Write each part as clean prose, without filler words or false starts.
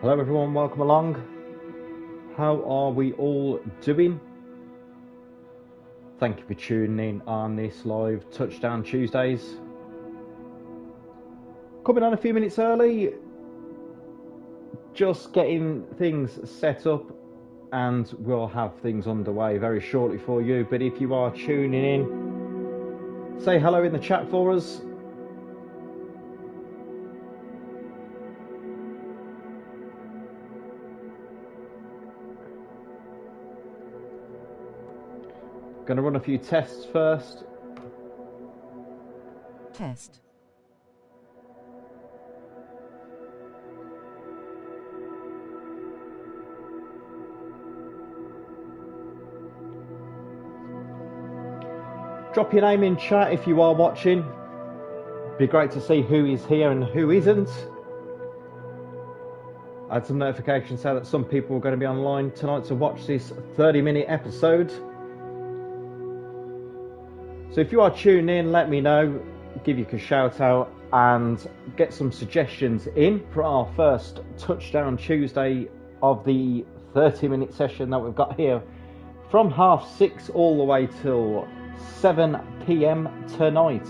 Hello everyone, welcome along. How are we all doing? Thank you for tuning in on this live Touchdown Tuesdays. Coming on a few minutes early, just getting things set up, and we'll have things underway very shortly for you. But if you are tuning in, say hello in the chat for us. Going to run a few tests first. Test. Drop your name in chat if you are watching. Be great to see who is here and who isn't. I had some notifications say that some people are going to be online tonight to watch this 30-minute episode. So if you are tuning in, let me know, give you a shout out and get some suggestions in for our first Touchdown Tuesday of the 30-minute session that we've got here from 6:30 all the way till 7 p.m. tonight.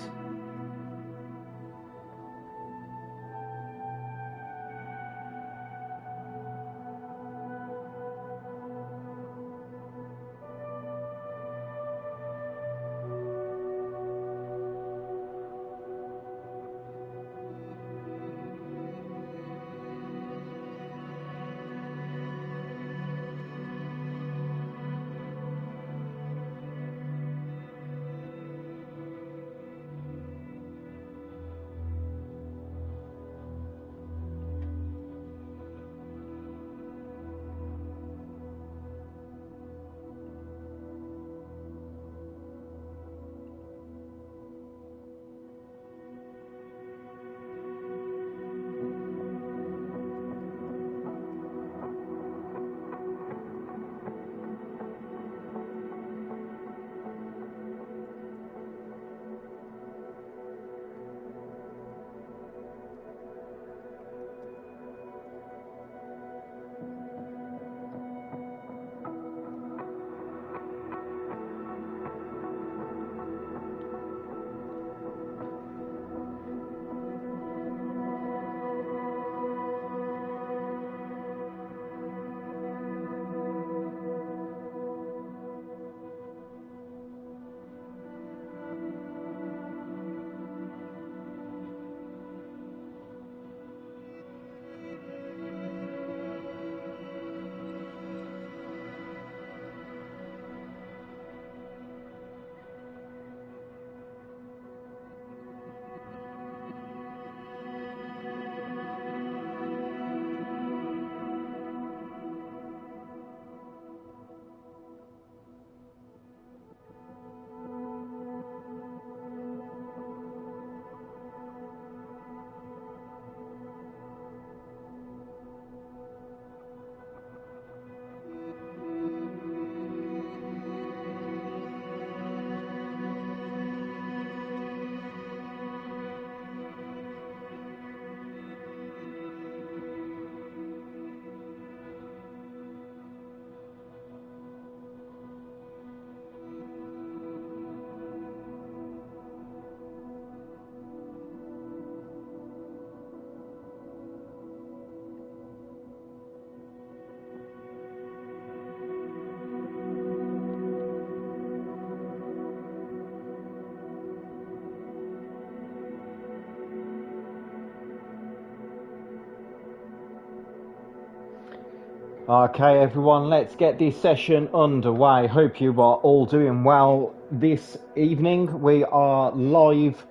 Okay everyone, let's get this session underway. Hope you are all doing well this evening. We are live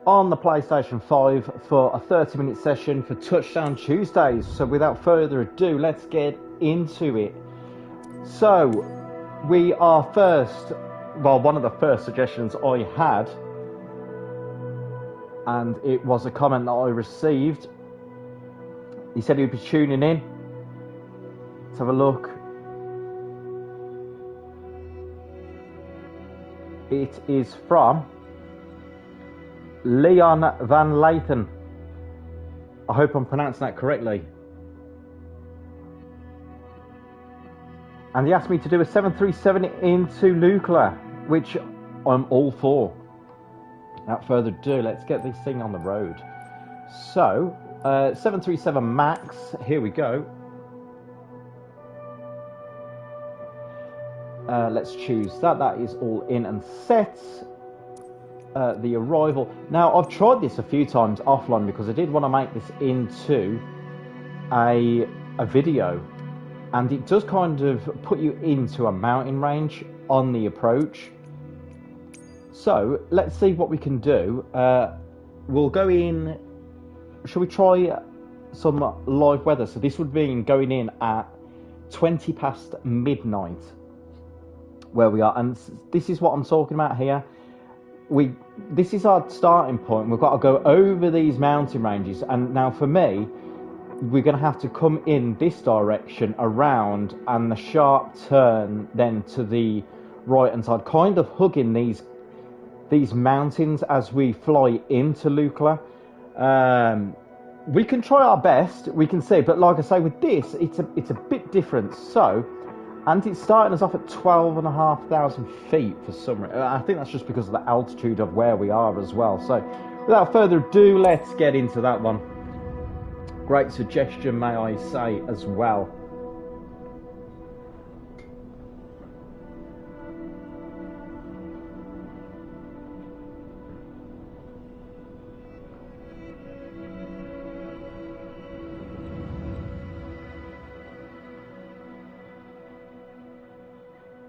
on the PlayStation 5 for a 30-minute session for Touchdown Tuesdays. So without further ado, let's get into it. So we are one of the first suggestions I had, and it was a comment that I received. He said he'd be tuning in. Let's have a look. It is from Leon Van Lathan. I hope I'm pronouncing that correctly. And he asked me to do a 737 into Lucla, which I'm all for. Without further ado, let's get this thing on the road. So, 737 MAX, here we go. Let's choose that. That is all in and set. The arrival. Now, I've tried this a few times offline because I did want to make this into a video. And it does kind of put you into a mountain range on the approach. So, let's see what we can do. We'll go in... Shall we try some live weather? So this would mean going in at 20 past midnight. Where we are. And this is what I'm talking about here. This is our starting point. We've got to go over these mountain ranges. And now for me... we're going to have to come in this direction around and the sharp turn then to the right hand side, kind of hugging these mountains as we fly into Lucla. We can try our best, we can see, but like I say, with this, it's a bit different. So, and it's starting us off at 12,500 feet for some reason. I think that's just because of the altitude of where we are as well. So, without further ado, let's get into that one. Great suggestion, may I say, as well.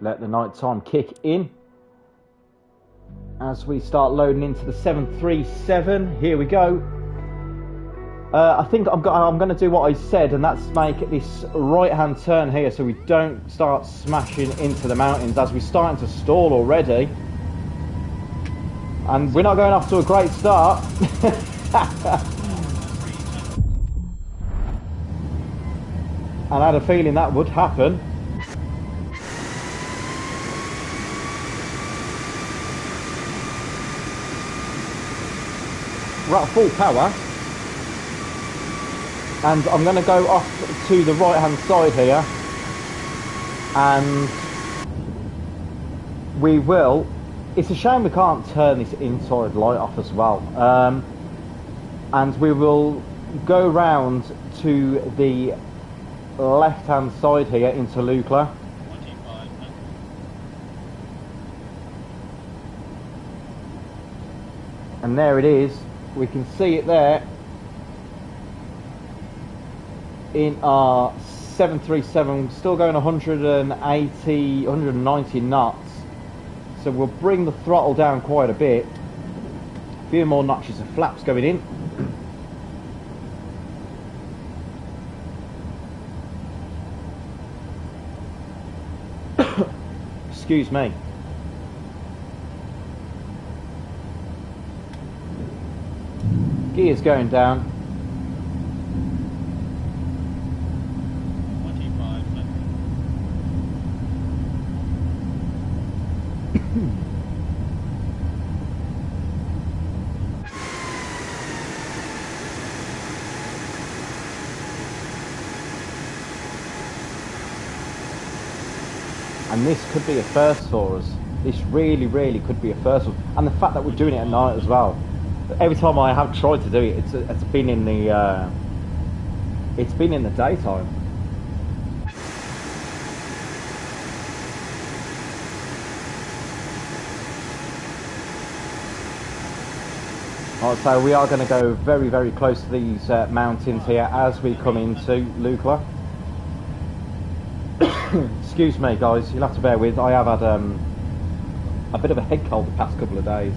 Let the nighttime kick in as we start loading into the 737. Here we go. I think I'm going to do what I said, and that's make this right-hand turn here so we don't start smashing into the mountains as we're starting to stall already. And we're not going off to a great start. And I had a feeling that would happen. We're at full power. And I'm going to go off to the right hand side here, and we will, it's a shame we can't turn this inside light off as well, and we will go round to the left hand side here into Lucla. And there it is, we can see it there. In our 737, still going 180, 190 knots. So we'll bring the throttle down quite a bit. A few more notches of flaps going in. Excuse me. Gears going down. And this could be a first for us. This really, really could be a first one. And the fact that we're doing it at night as well. Every time I have tried to do it, it's been in the daytime. Right, so we are going to go very, very close to these mountains here as we come into Lucla. Excuse me guys, you'll have to bear with. I have had a bit of a head cold the past couple of days.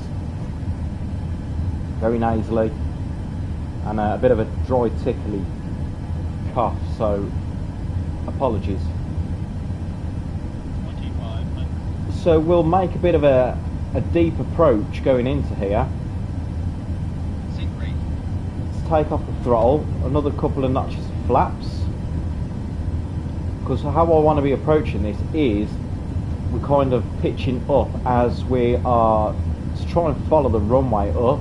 Very nasally. And a bit of a dry, tickly cough, so apologies. So we'll make a bit of a deep approach going into here. Let's take off the throttle, another couple of notches of flaps. Because how I want to be approaching this is we're kind of pitching up as we are to try and follow the runway up,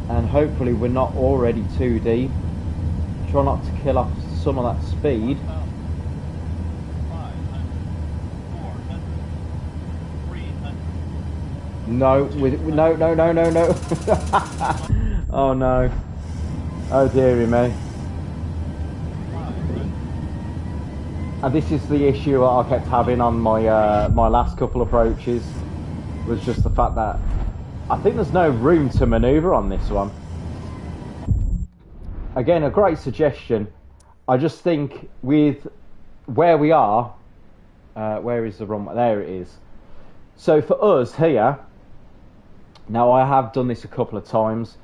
and hopefully we're not already too deep. Try not to kill off some of that speed. No, no, no, no, no, no. Oh no. Oh dearie me. And this is the issue I kept having on my my last couple approaches, was just the fact that I think there's no room to manoeuvre on this one. Again, a great suggestion. I just think with where we are, where is the runway? There it is. So for us here, now I have done this a couple of times.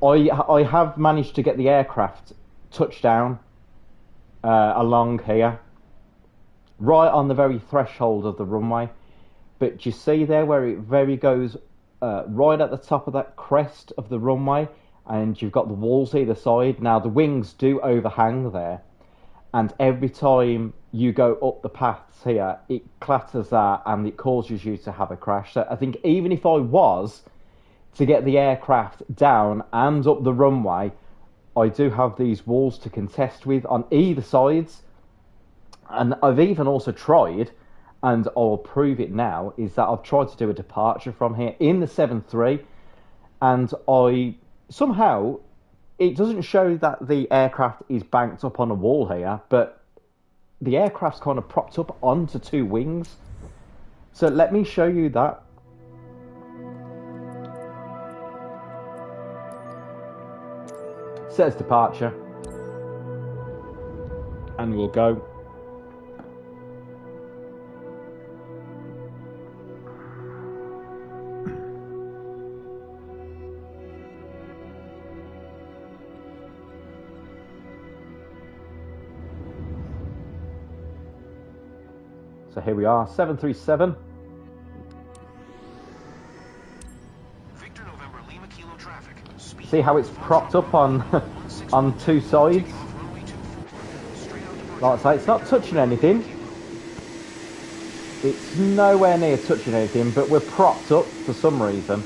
I have managed to get the aircraft touchdown along here, right on the very threshold of the runway. But do you see there where it very goes right at the top of that crest of the runway, and you've got the walls either side. Now the wings do overhang there, and every time you go up the paths here, it clatters that and it causes you to have a crash. So I think even if I was to get the aircraft down and up the runway, I do have these walls to contest with on either sides. And I've even also tried, and I'll prove it now, is that I've tried to do a departure from here in the 7.3, and I somehow, it doesn't show that the aircraft is banked up on a wall here, but the aircraft's kind of propped up onto two wings. So let me show you that. Says departure, and we'll go. So here we are, 737. Victor November Lima Kilo traffic. See how it's propped up on on two sides? Like I say, it's not touching anything. It's nowhere near touching anything, but we're propped up for some reason.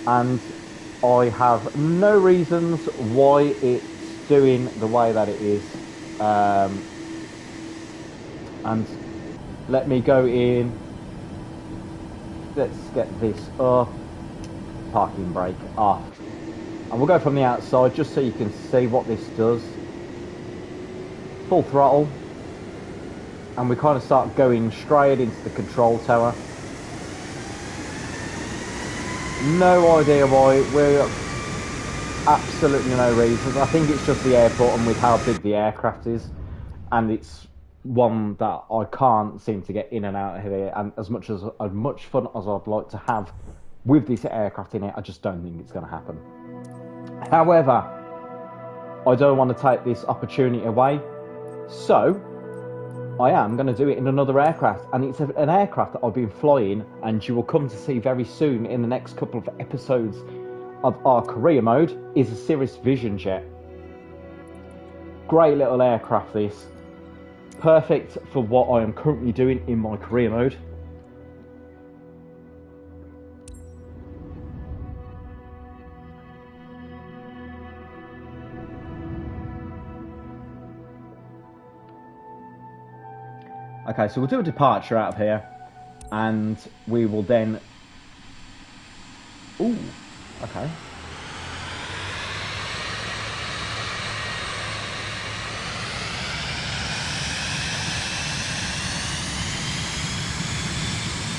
And I have no reasons why it's doing the way that it is. And let me go in. Let's get this up. Parking brake off. And we'll go from the outside just so you can see what this does. Full throttle. And we kind of start going straight into the control tower. No idea why. We're absolutely no reasons. I think it's just the airport and with how big the aircraft is. And it's one that I can't seem to get in and out of here, and as much fun as I'd like to have with this aircraft in it, I just don't think it's going to happen. However, I don't want to take this opportunity away, so I am going to do it in another aircraft, and it's an aircraft that I've been flying, and you will come to see very soon in the next couple of episodes of our career mode, is a Cirrus Vision Jet. Great little aircraft this. Perfect for what I am currently doing in my career mode. Okay, so we'll do a departure out of here, and we will then... Ooh, okay.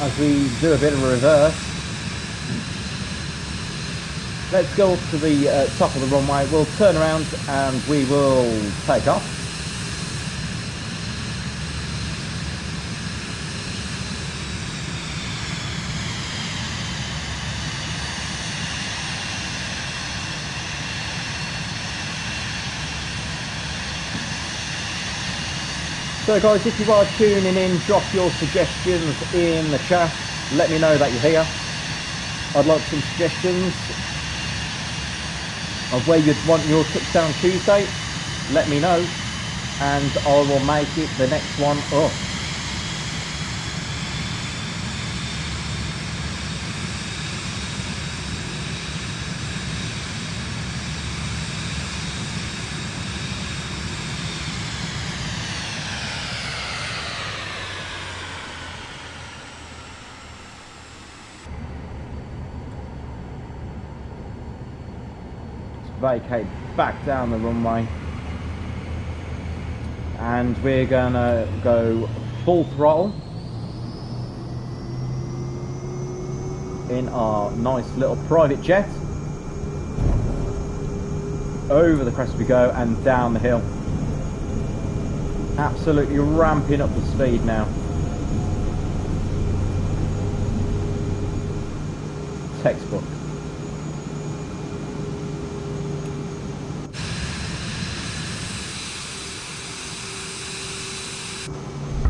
As we do a bit of a reverse, let's go up to the top of the runway. We'll turn around and we will take off. So guys, if you are tuning in, drop your suggestions in the chat. Let me know that you're here. I'd like some suggestions of where you'd want your Touchdown Tuesday. Let me know, and I will make it the next one up. vacate back down the runway. And we're gonna go full throttle in our nice little private jet. Over the crest we go and down the hill. Absolutely ramping up the speed now. Textbook.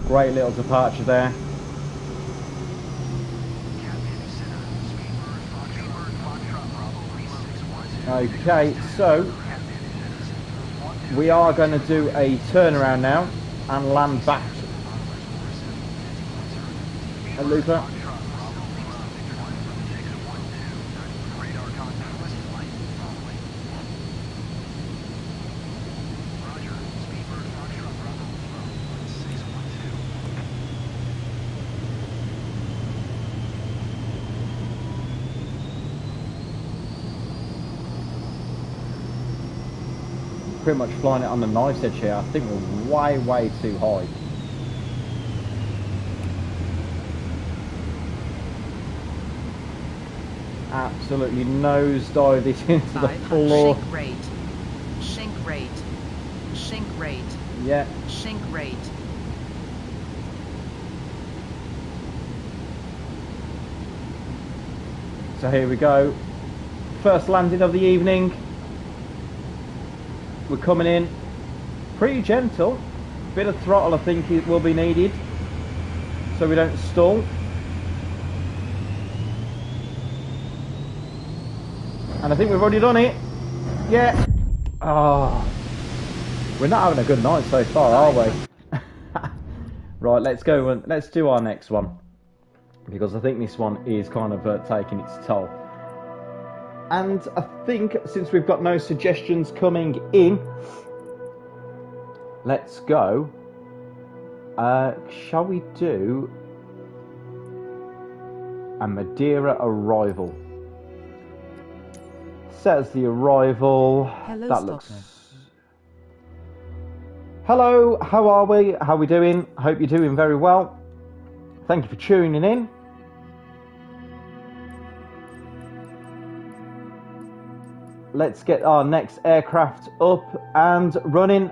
Great little departure there. Okay, so we are going to do a turnaround now and land back at Looper. Pretty much flying it on the knife edge here. I think we're way too high. Absolutely nosedive this into the floor. Sink rate. Sink rate. Sink rate. Yeah. Sink rate. So here we go. First landing of the evening. We're coming in pretty gentle. Bit of throttle I think it will be needed so we don't stall. And I think we've already done it. Yeah. Oh, we're not having a good night so far, are we? Right, let's go and let's do our next one, because I think this one is kind of taking its toll. And I think since we've got no suggestions coming in, let's go. Shall we do a Madeira arrival? Says the arrival. Hello, that looks. Hello, how are we? How are we doing? Hope you're doing very well. Thank you for tuning in. Let's get our next aircraft up and running,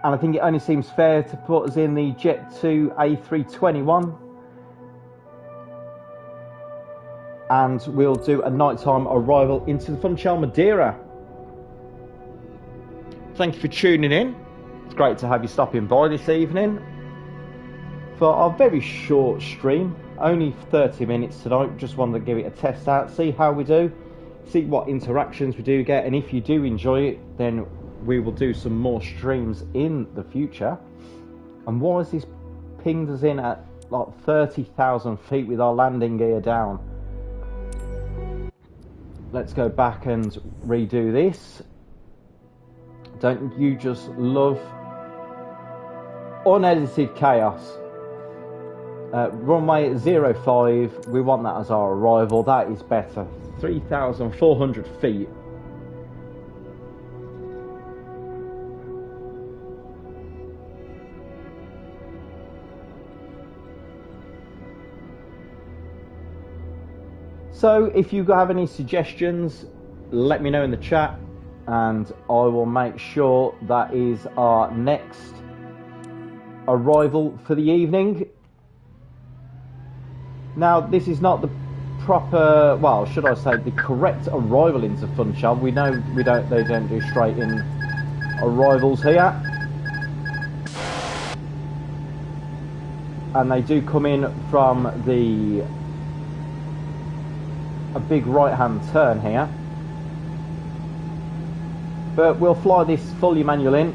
and I think it only seems fair to put us in the Jet 2 A321, and we'll do a nighttime arrival into the Funchal Madeira. Thank you for tuning in. It's great to have you stopping by this evening for our very short stream, only 30 minutes tonight. Just wanted to give it a test out, see how we do, see what interactions we do get, and if you do enjoy it, then we will do some more streams in the future. And why is this pinged us in at like 30,000 feet with our landing gear down? Let's go back and redo this. Don't you just love unedited chaos? Runway 05, we want that as our arrival. That is better. 3,400 feet. So if you have any suggestions, let me know in the chat, and I will make sure that is our next arrival for the evening. Now, this is not the proper, well, should I say, the correct arrival into Funchal. We know they don't do straight in arrivals here, and they do come in from a big right hand turn here, but we'll fly this fully manual in.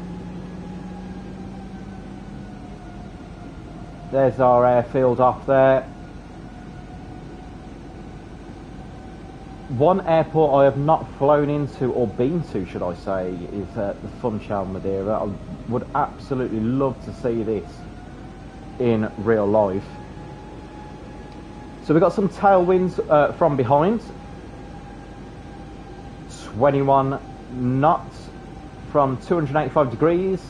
There's our airfield off there. One airport I have not flown into, or been to should I say, is the Funchal Madeira. I would absolutely love to see this in real life. So we've got some tailwinds from behind. 21 knots from 285 degrees.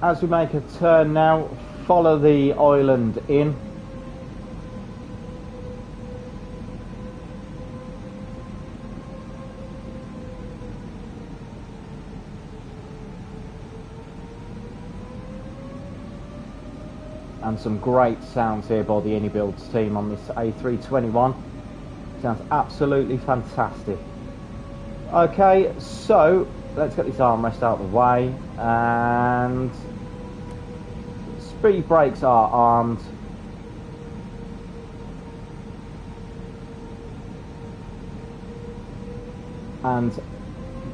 As we make a turn now, follow the island in. And some great sounds here by the UniBuilds team on this A321. Sounds absolutely fantastic. Okay, so let's get this armrest out of the way, and speed brakes are armed. And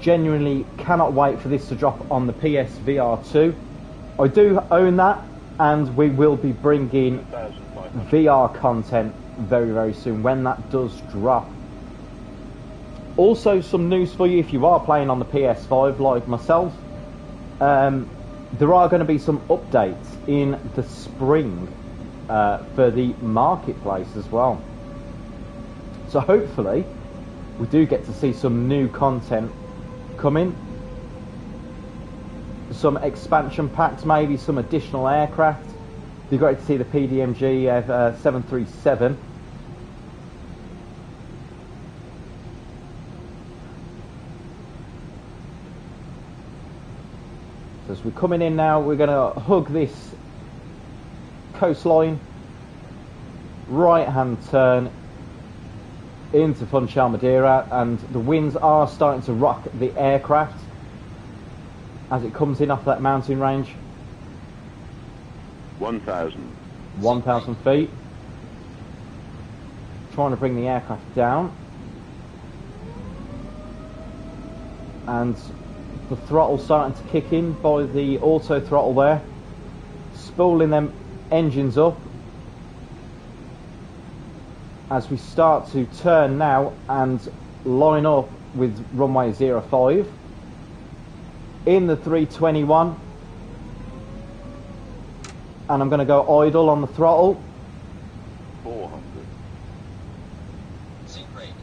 genuinely cannot wait for this to drop on the PSVR 2. I do own that, and we will be bringing VR content very, very soon when that does drop. Also, some news for you if you are playing on the PS5 like myself. There are going to be some updates in the spring for the marketplace as well. So hopefully we do get to see some new content coming. Some expansion packs, maybe some additional aircraft. It'd be great to see the PDMG 737. As we're coming in now, we're going to hug this coastline, right hand turn into Funchal Madeira, and the winds are starting to rock the aircraft as it comes in off that mountain range. 1,000 feet. Trying to bring the aircraft down, and the throttle starting to kick in by the auto throttle there, spooling them engines up as we start to turn now and line up with runway 05 in the 321, and I'm going to go idle on the throttle. 400. Sink rate.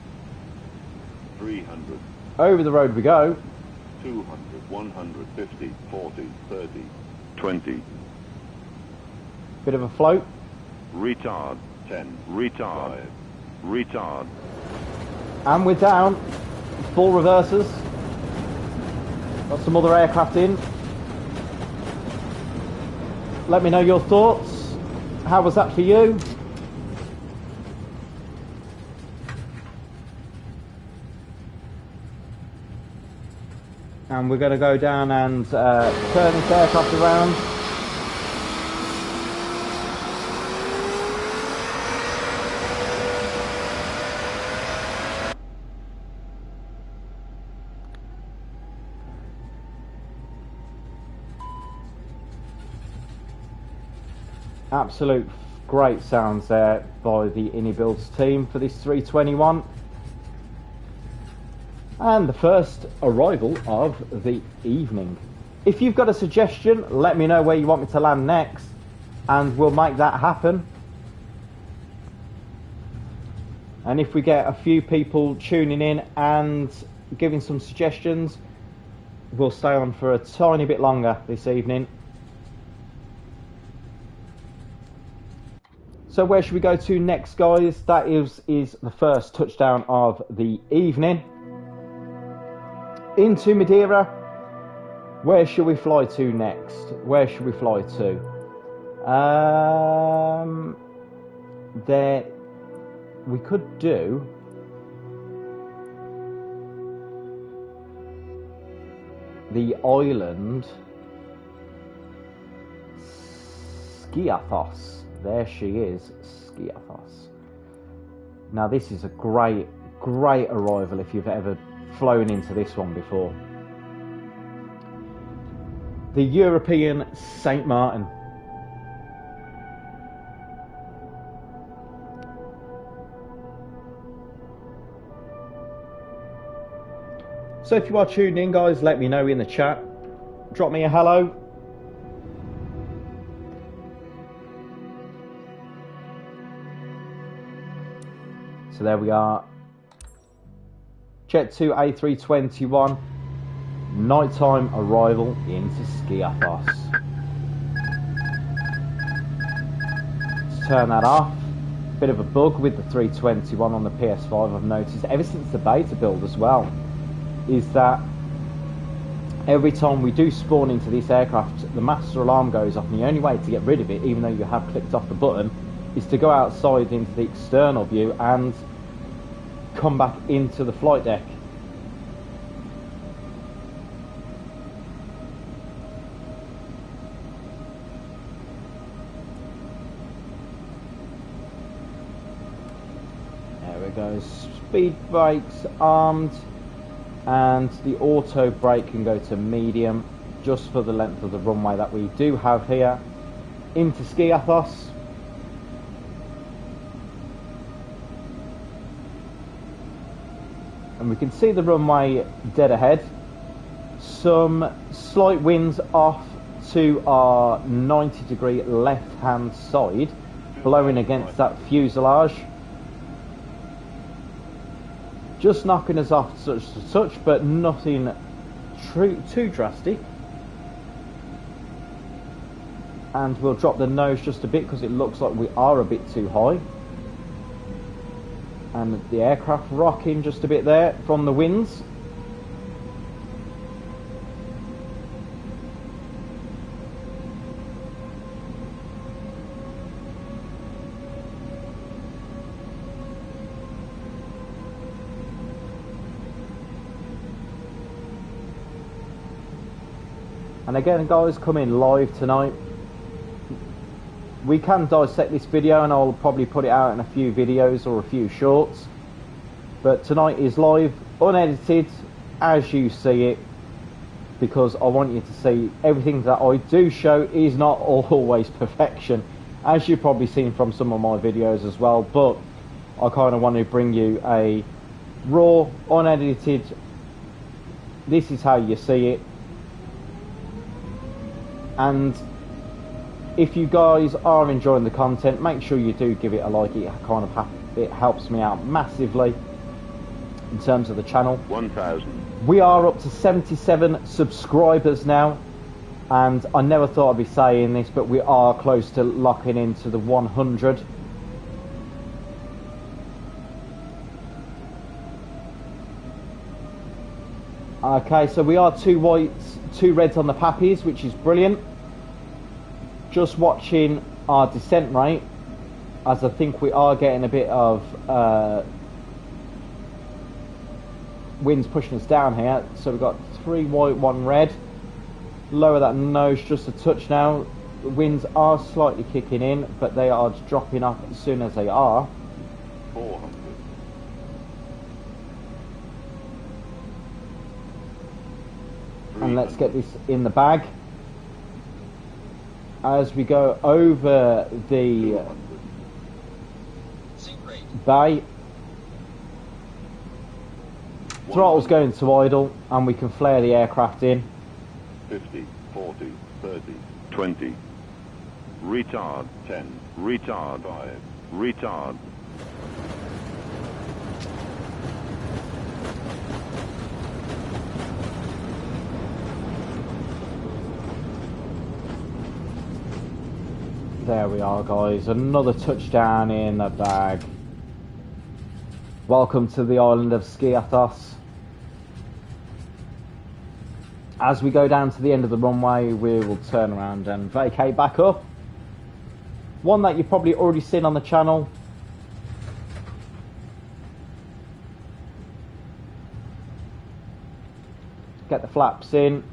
300. Over the road we go. 200, 150, 40, 30, 20. Bit of a float. Retard. 10. Retard. 5. Retard. And we're down. Full reversers. Got some other aircraft in. Let me know your thoughts. How was that for you? And we're going to go down and turn this aircraft around. Absolute great sounds there by the UniBuilds team for this 321. And the first arrival of the evening. If you've got a suggestion, let me know where you want me to land next, and we'll make that happen. And if we get a few people tuning in and giving some suggestions, we'll stay on for a tiny bit longer this evening. So where should we go to next, guys? That is the first touchdown of the evening. Into Madeira. Where should we fly to next? Where should we fly to? There we could do the island Skiathos. There she is, Skiathos. Now this is a great arrival if you've ever flown into this one before. The European Saint Martin. So if you are tuned in, guys, let me know in the chat. Drop me a hello. So there we are. Jet 2 A321. Nighttime arrival into Skiathos. Let's turn that off. Bit of a bug with the 321 on the PS5 I've noticed ever since the beta build as well, is that every time we do spawn into this aircraft, the master alarm goes off, and the only way to get rid of it, even though you have clicked off the button, is to go outside into the external view and come back into the flight deck. There we go. Speed brakes armed, and the auto brake can go to medium just for the length of the runway that we do have here into Skiathos. And we can see the runway dead ahead. Some slight winds off to our 90-degree left-hand side, blowing against that fuselage. Just knocking us off such, but nothing too drastic. And we'll drop the nose just a bit because it looks like we are a bit too high. And the aircraft rocking just a bit there from the winds. And again, guys, coming live tonight. We can dissect this video, and I'll probably put it out in a few videos or a few shorts. But tonight is live, unedited, as you see it, because I want you to see everything that I do show is not always perfection, as you've probably seen from some of my videos as well. But I kind of want to bring you a raw, unedited, this is how you see it. And if you guys are enjoying the content, make sure you do give it a like. It helps me out massively in terms of the channel. 1,000. We are up to 77 subscribers now, and I never thought I'd be saying this, but we are close to locking into the 100. Okay, so we are 2 whites, 2 reds on the pappies, which is brilliant. Just watching our descent rate, as I think we are getting a bit of winds pushing us down here. So we've got 3 white, 1 red. Lower that nose just a touch now. The winds are slightly kicking in, but they are dropping off as soon as they are. 400. And let's get this in the bag. As we go over the bay, throttle's going to idle, and we can flare the aircraft in. 50, 40, 30, 20. Retard. 10. Retard. 5. Retard. There we are, guys. Another touchdown in the bag. Welcome to the island of Skiathos. As we go down to the end of the runway, we will turn around and vacate back up. One that you've probably already seen on the channel. Get the flaps in.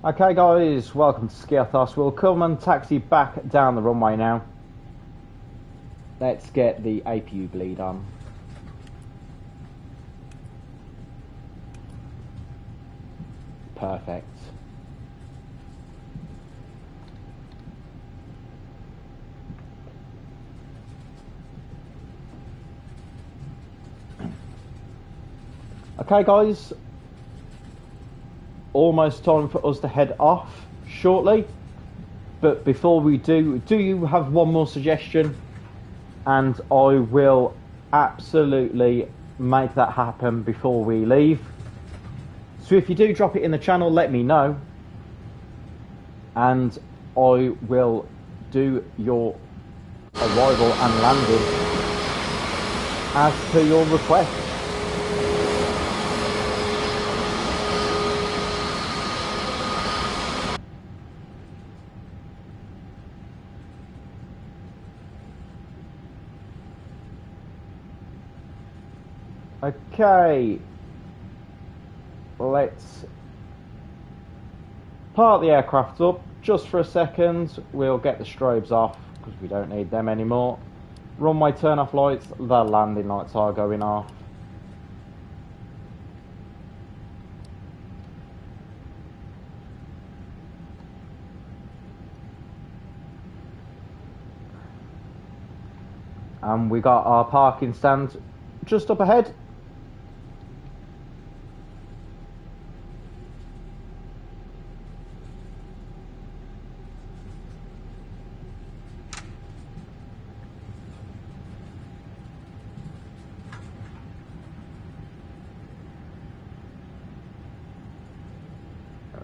Okay guys, welcome to Skiathos. We'll come and taxi back down the runway now. Let's get the APU bleed on. Perfect. Okay guys, almost time for us to head off shortly, but before we do you have one more suggestion? And I will absolutely make that happen before we leave. So if you do drop it in the channel, let me know, and I will do your arrival and landing as per your request. Okay, let's park the aircraft up just for a second. We'll get the strobes off because we don't need them anymore. Runway turn off lights, the landing lights are going off. And we got our parking stand just up ahead.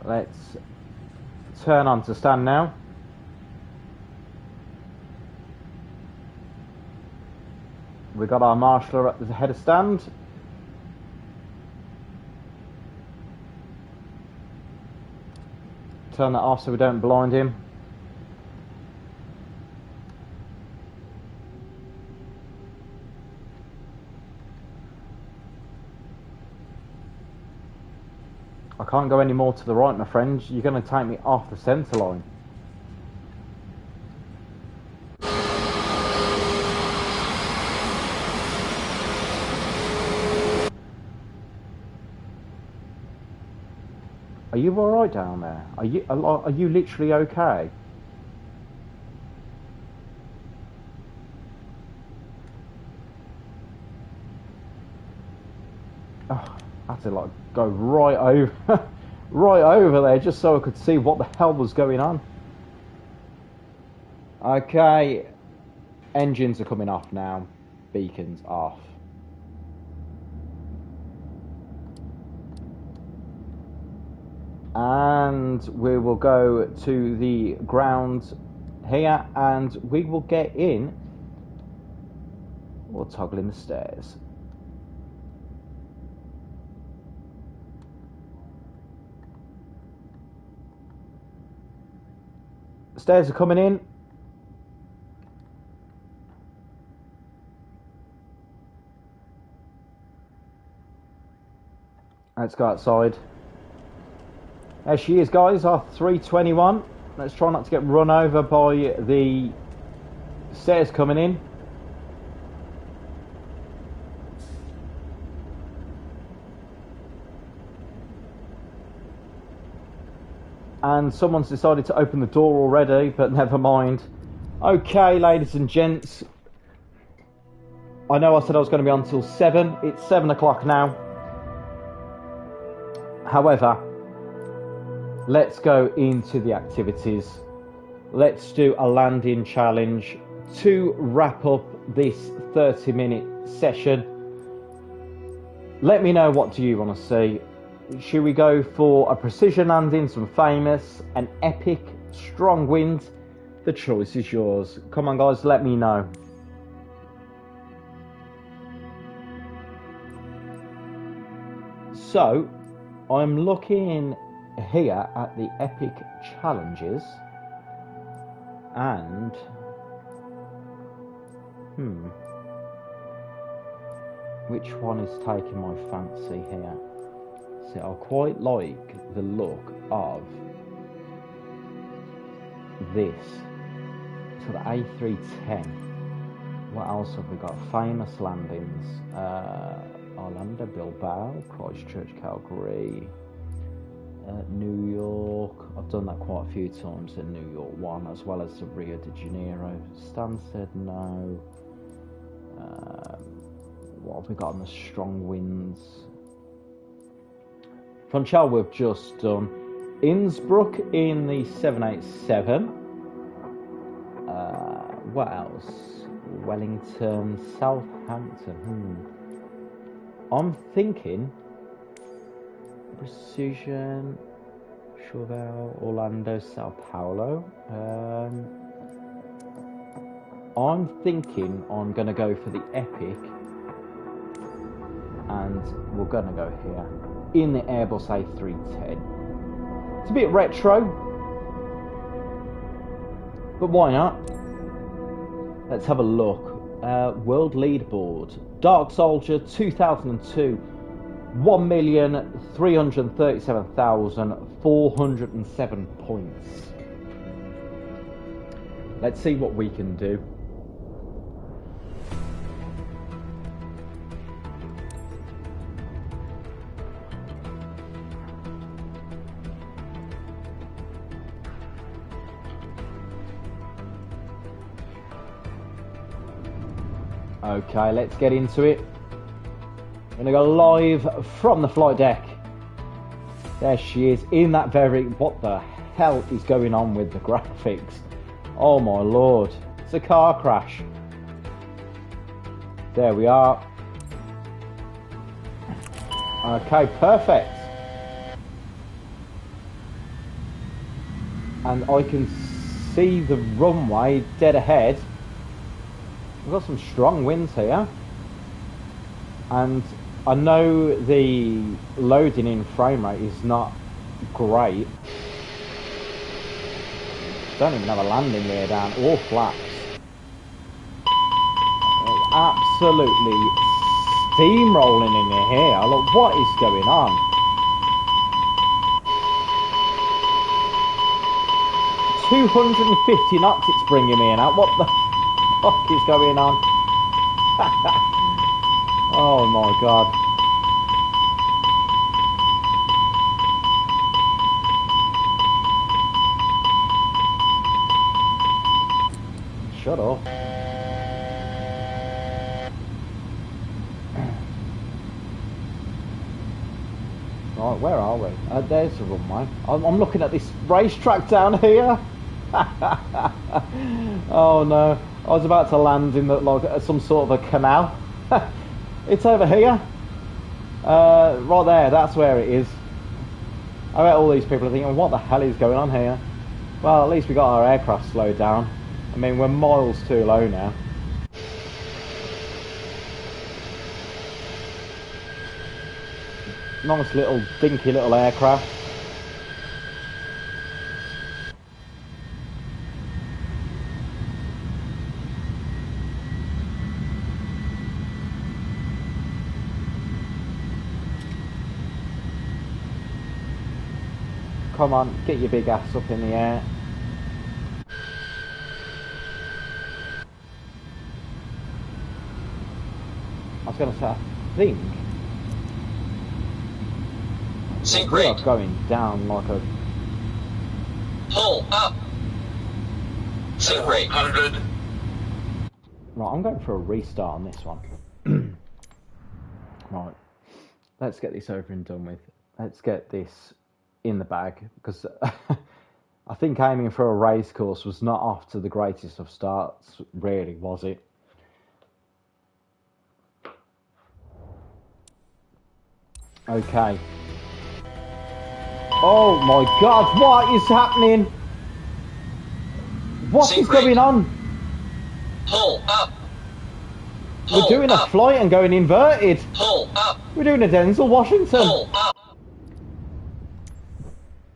Let's turn on to stand now. We got our marshaller at the head of stand. Turn that off so we don't blind him. I can't go any more to the right, my friends. You're going to take me off the centre line. Are you alright down there? Are you literally okay? Oh, I had to like go right over right over there just so I could see what the hell was going on. Okay, engines are coming off now, beacons off. And we will go to the ground here and we will get in. We'll toggle in the stairs. Stairs are coming in. Let's go outside. There she is, guys, our 321. Let's try not to get run over by the stairs coming in. And someone's decided to open the door already, but never mind. Okay, ladies and gents. I know I said I was going to be on till 7. It's 7 o'clock now. However, let's go into the activities. Let's do a landing challenge to wrap up this 30-minute session. Let me know, what do you want to see? Should we go for a precision landing, some famous, an epic, strong wind? The choice is yours. Come on guys, let me know. So, I'm looking here at the epic challenges and which one is taking my fancy here? See, I quite like the look of this. So the A310. What else have we got? Famous landings. Orlando, Bilbao, Christchurch, Calgary, New York. I've done that quite a few times in New York one, as well as the Rio de Janeiro. Stansted, no. What have we got on the strong winds? Funchal we've just done. Innsbruck in the 787. What else? Wellington, Southampton. I'm thinking Precision, Chauvel, Orlando, Sao Paulo. I'm thinking I'm going to go for the Epic, and we're going to go here in the Airbus A310. It's a bit retro, but why not? Let's have a look. World leaderboard. Dark Soldier 2002. 1,337,407 points. Let's see what we can do. Okay, let's get into it. I'm going to go live from the flight deck. There she is in that very... What the hell is going on with the graphics? Oh my lord. It's a car crash. There we are. Okay, perfect. And I can see the runway dead ahead. We've got some strong winds here. And I know the loading in frame rate is not great. Don't even have a landing gear down or flaps. Absolutely steamrolling in here. Look, what is going on? $250 knots it's bringing me in at. What the fuck is going on? Oh my god. Shut up. Right, where are we? There's the runway. I'm looking at this racetrack down here. Oh no. I was about to land in like some sort of a canal. It's over here. Right there, that's where it is. I bet all these people are thinking, what the hell is going on here? Well, at least we got our aircraft slowed down. I mean, we're miles too low now. Nice little, dinky little aircraft. Come on, get your big ass up in the air. I was going to say, I think Sink we rate. are going down like a... Pull up. Sink rate. 100. Right, I'm going for a restart on this one. Right, let's get this over and done with. Let's get this in the bag, because I think aiming for a race course was not off to the greatest of starts, really, was it? Okay. Oh my god, what is happening? What Sink is going rate. on? Pull up. We're Pull doing a up. flight and going inverted. Pull up. We're doing a Denzel Washington. Pull up.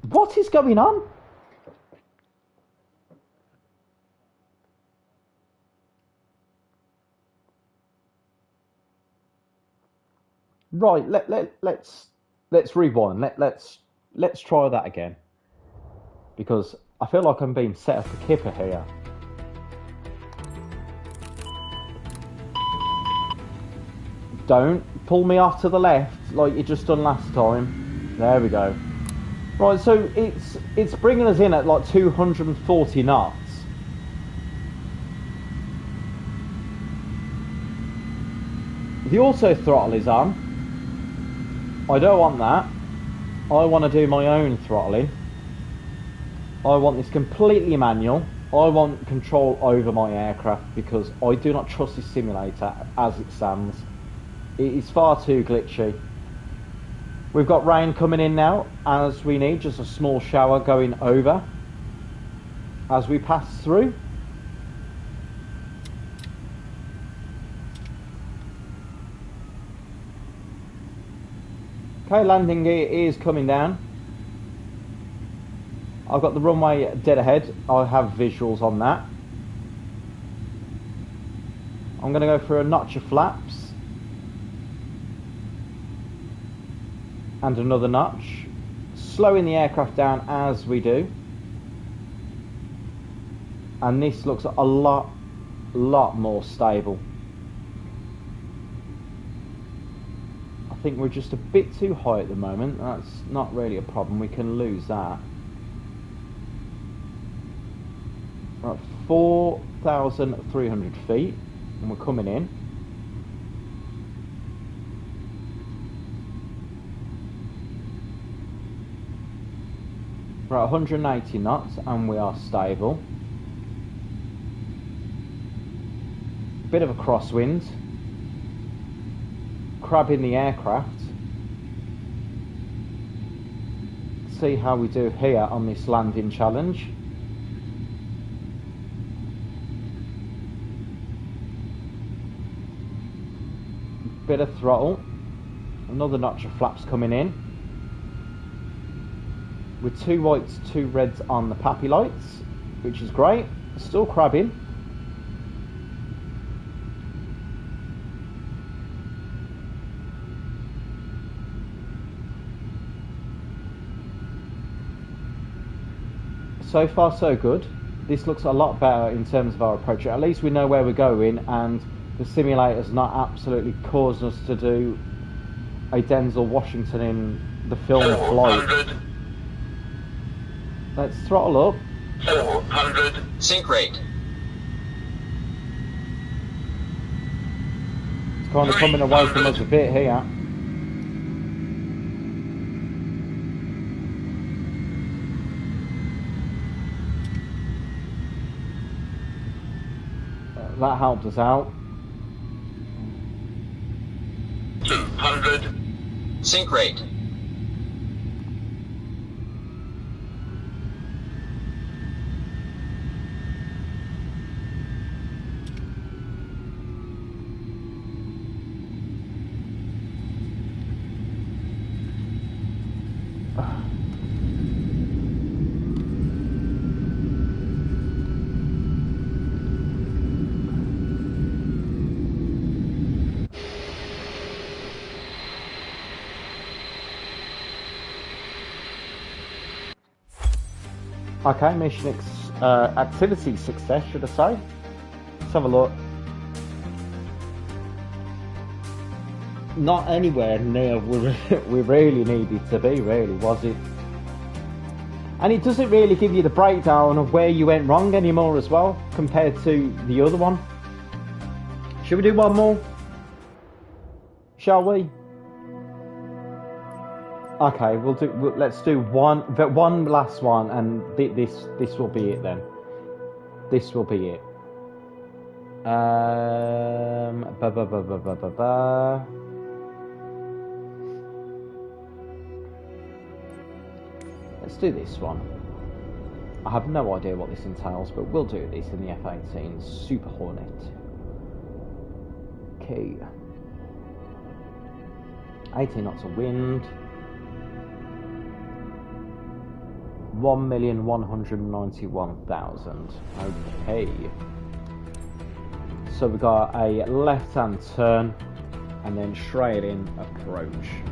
What is going on? Right, let's rewind. Let's try that again, because I feel like I'm being set up a kipper here. Don't pull me off to the left like you just done last time. There we go. Right, so it's bringing us in at like 240 knots. The auto throttle is on. I don't want that. I want to do my own throttling. I want this completely manual. I want control over my aircraft because I do not trust this simulator as it stands. It is far too glitchy. We've got rain coming in now as we need, just a small shower going over as we pass through. Okay, landing gear is coming down. I've got the runway dead ahead. I have visuals on that. I'm going to go for a notch of flaps. And another notch. Slowing the aircraft down as we do. And this looks a lot more stable. I think we're just a bit too high at the moment. That's not really a problem. We can lose that. Right, 4,300 feet, and we're coming in. Right, 180 knots, and we are stable. Bit of a crosswind. Crabbing the aircraft. See how we do here on this landing challenge. Bit of throttle. Another notch of flaps coming in. With 2 whites, 2 reds on the PAPI lights, which is great. Still crabbing. So far so good. This looks a lot better in terms of our approach. At least we know where we're going, and the simulator's not absolutely causing us to do a Denzel Washington in the film Flight. Let's throttle up. 400. Sync rate. It's kind of coming away from us a bit here. That helped us out. 200. Sync rate. Okay, mission activity success, should I say. Let's have a look. Not anywhere near where we really needed to be, really, was it? And it doesn't really give you the breakdown of where you went wrong anymore as well, compared to the other one. Should we do one more? Shall we? Okay, let's do one last one, and this will be it then. This will be it. Let's do this one. I have no idea what this entails, but we'll do this in the F-18 Super Hornet. Okay. 18 knots of wind. 1,191,000. Okay. So we got a left-hand turn and then straight in approach.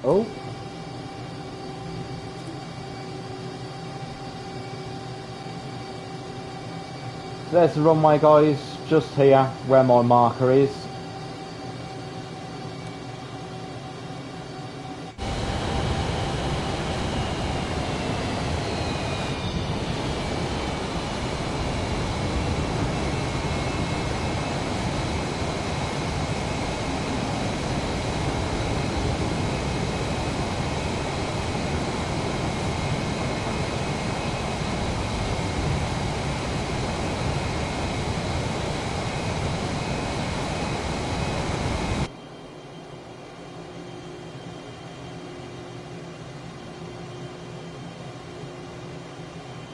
Oh. There's the runway, guys, just here where my marker is.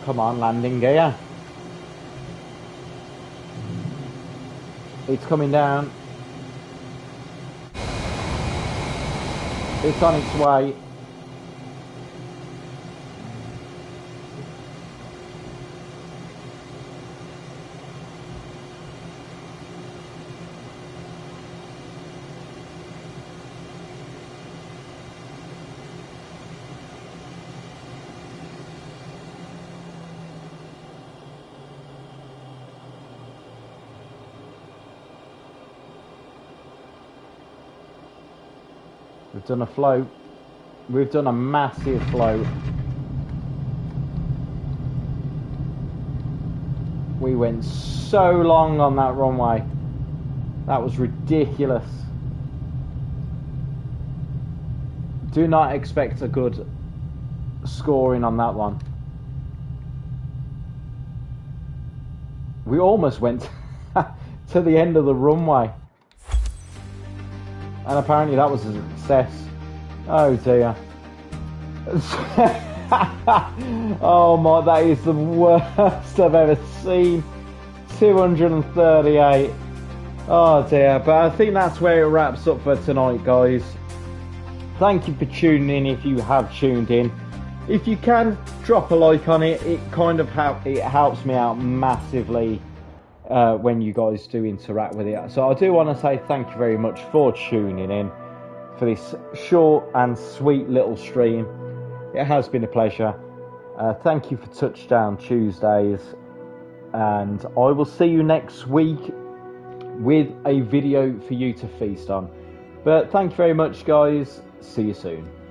Come on, landing gear. It's coming down. It's on its way. We've done a float. We've done a massive float. We went so long on that runway. That was ridiculous. Do not expect a good scoring on that one. We almost went to the end of the runway. And apparently that was a success. Oh dear. Oh my, that is the worst I've ever seen. 238. Oh dear. But I think that's where it wraps up for tonight, guys. Thank you for tuning in if you have tuned in. If you can, drop a like on it. It kind of helps me out massively. When you guys do interact with it. So I do want to say thank you very much for tuning in for this short and sweet little stream. It has been a pleasure. Thank you for Touchdown Tuesdays, and I will see you next week with a video for you to feast on. But thank you very much, guys. See you soon.